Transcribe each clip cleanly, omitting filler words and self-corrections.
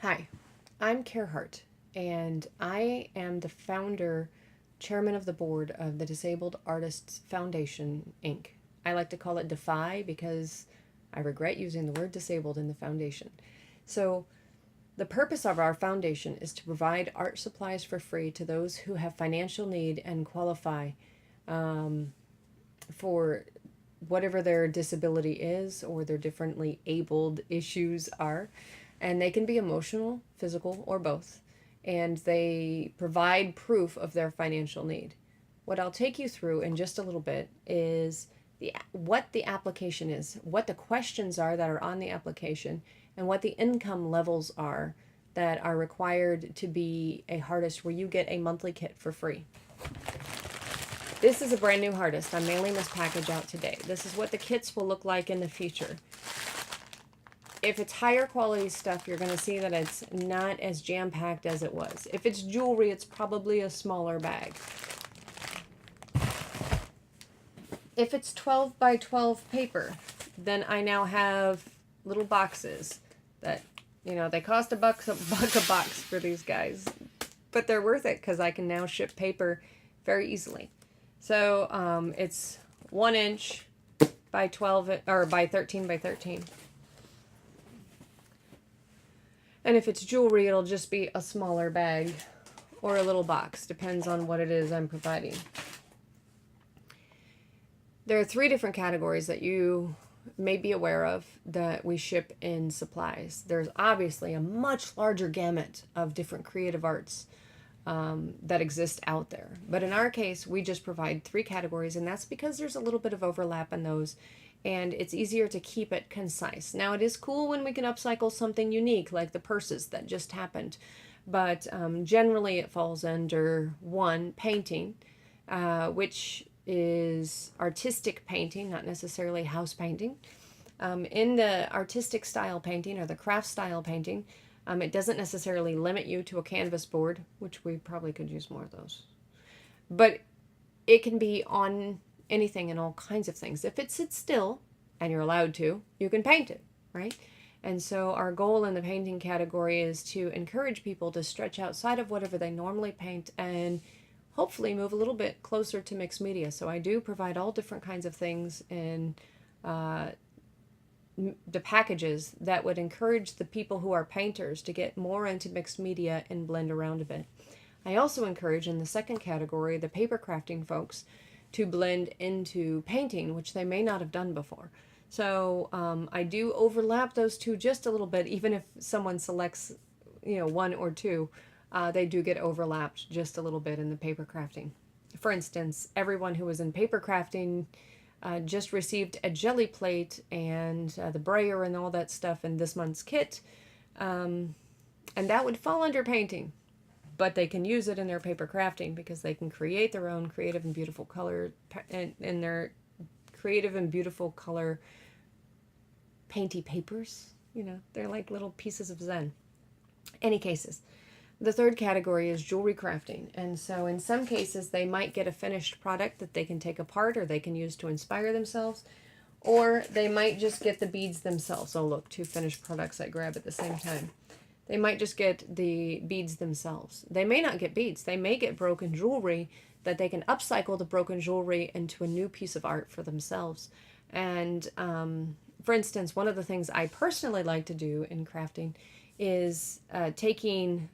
Hi, I'm Hart, and I am the founder, chairman of the board of the Disabled Artists Foundation, Inc. I like to call it DEFI because I regret using the word disabled in the foundation. So, the purpose of our foundation is to provide art supplies for free to those who have financial need and qualify for whatever their disability is or their differently abled issues are. And they can be emotional, physical, or both. And they provide proof of their financial need. What I'll take you through in just a little bit is what the application is, what the questions are that are on the application, and what the income levels are that are required to be a Hartist where you get a monthly kit for free. This is a brand new Hartist. I'm mailing this package out today. This is what the kits will look like in the future. If it's higher quality stuff, you're going to see that it's not as jam-packed as it was. If it's jewelry, it's probably a smaller bag. If it's 12 by 12 paper, then I now have little boxes that, you know, they cost $1 a box for these guys. But they're worth it because I can now ship paper very easily. So it's 1 inch by 12 or by 13 by 13. And if it's jewelry, it'll just be a smaller bag or a little box. Depends on what it is I'm providing. There are 3 different categories that you may be aware of that we ship in supplies. There's obviously a much larger gamut of different creative arts that exist out there. But in our case, we just provide 3 categories, and that's because there's a little bit of overlap in those, and it's easier to keep it concise. Now, it is cool when we can upcycle something unique, like the purses that just happened, but generally it falls under 1, painting, which is artistic painting, not necessarily house painting. In the artistic style painting or the craft style painting, it doesn't necessarily limit you to a canvas board, which we probably could use more of those. But it can be on anything and all kinds of things. If it sits still, and you're allowed to, you can paint it, right? And so our goal in the painting category is to encourage people to stretch outside of whatever they normally paint and hopefully move a little bit closer to mixed media. So I do provide all different kinds of things in the packages that would encourage the people who are painters to get more into mixed media and blend around a bit. I also encourage in the second category the paper crafting folks to blend into painting, which they may not have done before. So I do overlap those two just a little bit, even if someone selects, you know, 1 or 2, they do get overlapped just a little bit in the paper crafting. For instance, everyone who was in paper crafting just received a jelly plate and the brayer and all that stuff in this month's kit, and that would fall under painting. But they can use it in their paper crafting because they can create their own creative and beautiful color in their creative and beautiful color painty papers. You know, they're like little pieces of zen. Any cases. The third category is jewelry crafting. And so in some cases, they might get a finished product that they can take apart or they can use to inspire themselves. Or they might just get the beads themselves. Oh, look, 2 finished products I grab at the same time. They might just get the beads themselves. They may not get beads. They may get broken jewelry that they can upcycle the broken jewelry into a new piece of art for themselves. And for instance, one of the things I personally like to do in crafting is taking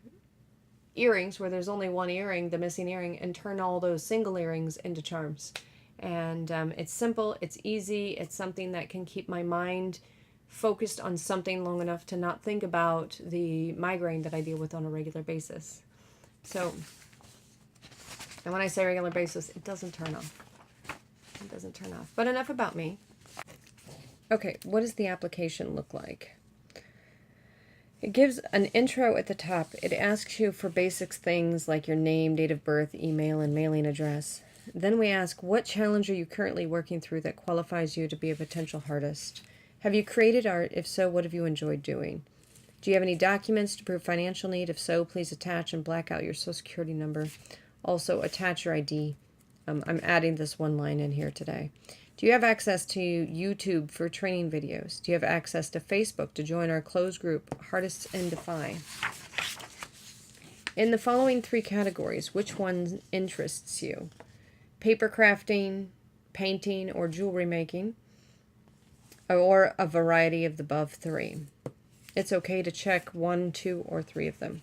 earrings where there's only 1 earring, the missing earring, and turn all those single earrings into charms. And it's simple, it's easy, it's something that can keep my mind focused on something long enough to not think about the migraine that I deal with on a regular basis. So, and when I say regular basis, it doesn't turn off. It doesn't turn off. But enough about me. Okay, what does the application look like? It gives an intro at the top. It asks you for basic things like your name, date of birth, email, and mailing address. Then we ask, what challenge are you currently working through that qualifies you to be a potential artist? Have you created art? If so, what have you enjoyed doing? Do you have any documents to prove financial need? If so, please attach and black out your Social Security number. Also, attach your ID. I'm adding this one line in here today. Do you have access to YouTube for training videos? Do you have access to Facebook to join our closed group, Hartist and Defy? In the following 3 categories, which one interests you? Paper crafting, painting, or jewelry making, or a variety of the above 3. It's okay to check 1, 2, or 3 of them.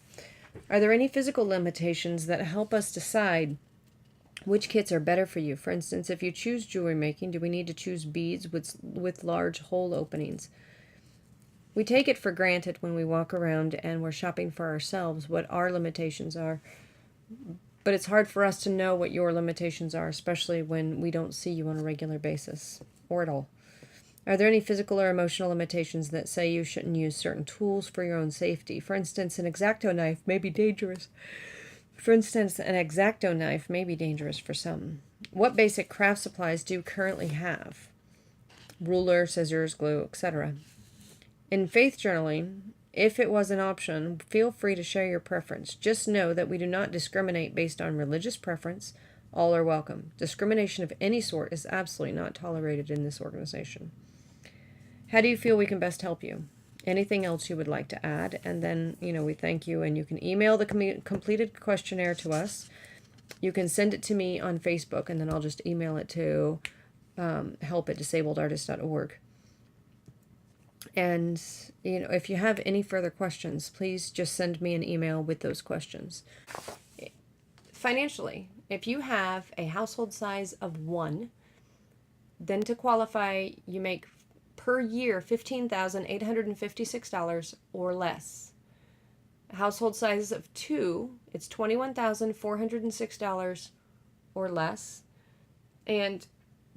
Are there any physical limitations that help us decide which kits are better for you? For instance, if you choose jewelry making, do we need to choose beads with large hole openings? We take it for granted when we walk around and we're shopping for ourselves what our limitations are. But it's hard for us to know what your limitations are, especially when we don't see you on a regular basis, or at all. Are there any physical or emotional limitations that say you shouldn't use certain tools for your own safety? For instance, an X-Acto knife may be dangerous. For some. What basic craft supplies do you currently have? Ruler, scissors, glue, etc. In faith journaling, if it was an option, feel free to share your preference. Just know that we do not discriminate based on religious preference. All are welcome. Discrimination of any sort is absolutely not tolerated in this organization. How do you feel we can best help you? Anything else you would like to add? And then, we thank you, and you can email the completed questionnaire to us. You can send it to me on Facebook, and then I'll just email it to help@disabledartist.org. And, if you have any further questions, please just send me an email with those questions. Financially, if you have a household size of 1, then to qualify, you make per year $15,856 or less. A household size of 2, it's $21,406 or less. And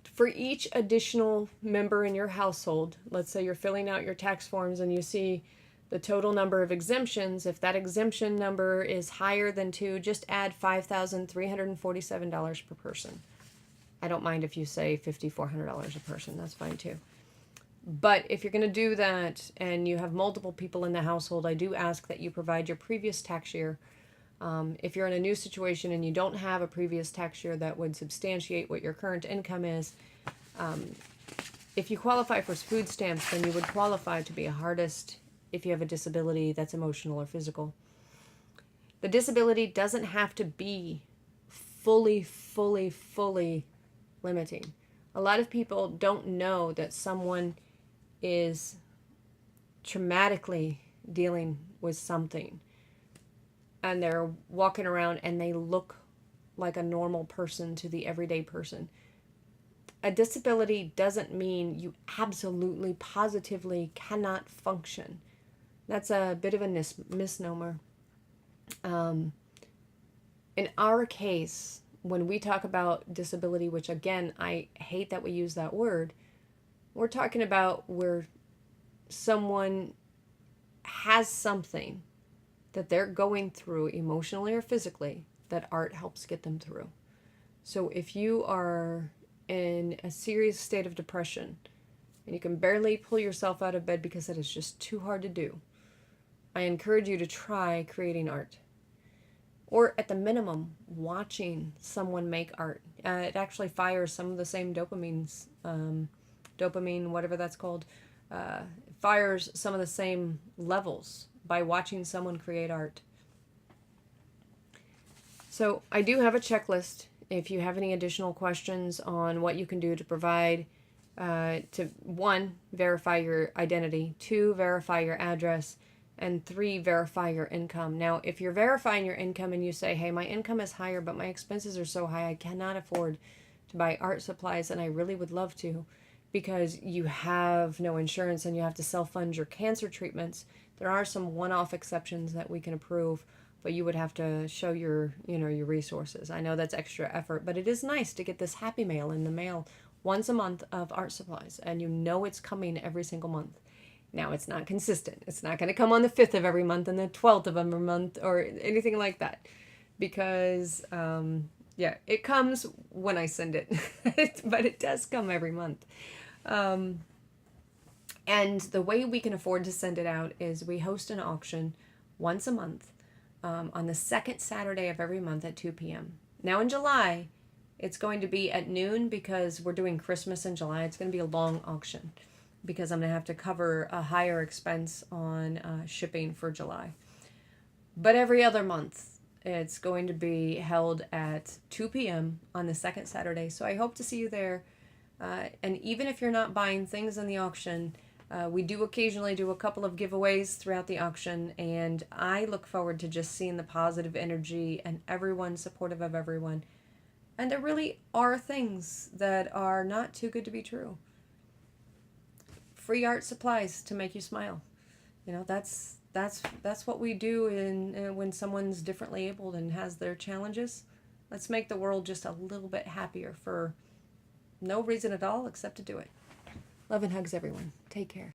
for each additional member in your household, let's say you're filling out your tax forms and you see the total number of exemptions, if that exemption number is higher than 2, just add $5,347 per person. I don't mind if you say $5,400 a person, that's fine too. But if you're going to do that and you have multiple people in the household, I do ask that you provide your previous tax year. If you're in a new situation and you don't have a previous tax year that would substantiate what your current income is, if you qualify for food stamps, then you would qualify to be a Hartist if you have a disability that's emotional or physical. The disability doesn't have to be fully limiting. A lot of people don't know that someone is traumatically dealing with something, and they're walking around and they look like a normal person to the everyday person. A disability doesn't mean you absolutely, positively cannot function. That's a bit of a misnomer. In our case, when we talk about disability, which again, I hate that we use that word, we're talking about where someone has something that they're going through emotionally or physically that art helps get them through. So if you are in a serious state of depression and you can barely pull yourself out of bed because it is just too hard to do, I encourage you to try creating art. Or at the minimum, watching someone make art. It actually fires some of the same dopamine, whatever that's called, fires some of the same levels by watching someone create art. So I do have a checklist. If you have any additional questions on what you can do to provide, to 1, verify your identity, 2, verify your address, and 3, verify your income. Now, if you're verifying your income and you say, hey, my income is higher, but my expenses are so high, I cannot afford to buy art supplies, and I really would love to, because you have no insurance and you have to self-fund your cancer treatments, there are some one-off exceptions that we can approve, but you would have to show your resources. I know that's extra effort, but it is nice to get this happy mail in the mail once a month of art supplies, and it's coming every single month. Now, it's not consistent. It's not going to come on the 5th of every month and the 12th of every month or anything like that, because, it comes when I send it, but it does come every month. And the way we can afford to send it out is we host an auction once a month on the second Saturday of every month at 2 p.m. Now, in July, It's going to be at noon because we're doing Christmas in July. It's going to be a long auction because I'm going to have to cover a higher expense on shipping for July. But every other month, it's going to be held at 2 p.m. on the second Saturday. So I hope to see you there. And even if you're not buying things in the auction, we do occasionally do a couple of giveaways throughout the auction. And I look forward to just seeing the positive energy and everyone supportive of everyone. And there really are things that are not too good to be true. Free art supplies to make you smile. You know, that's what we do when someone's differently abled and has their challenges. Let's make the world just a little bit happier for no reason at all except to do it. Love and hugs, everyone. Take care.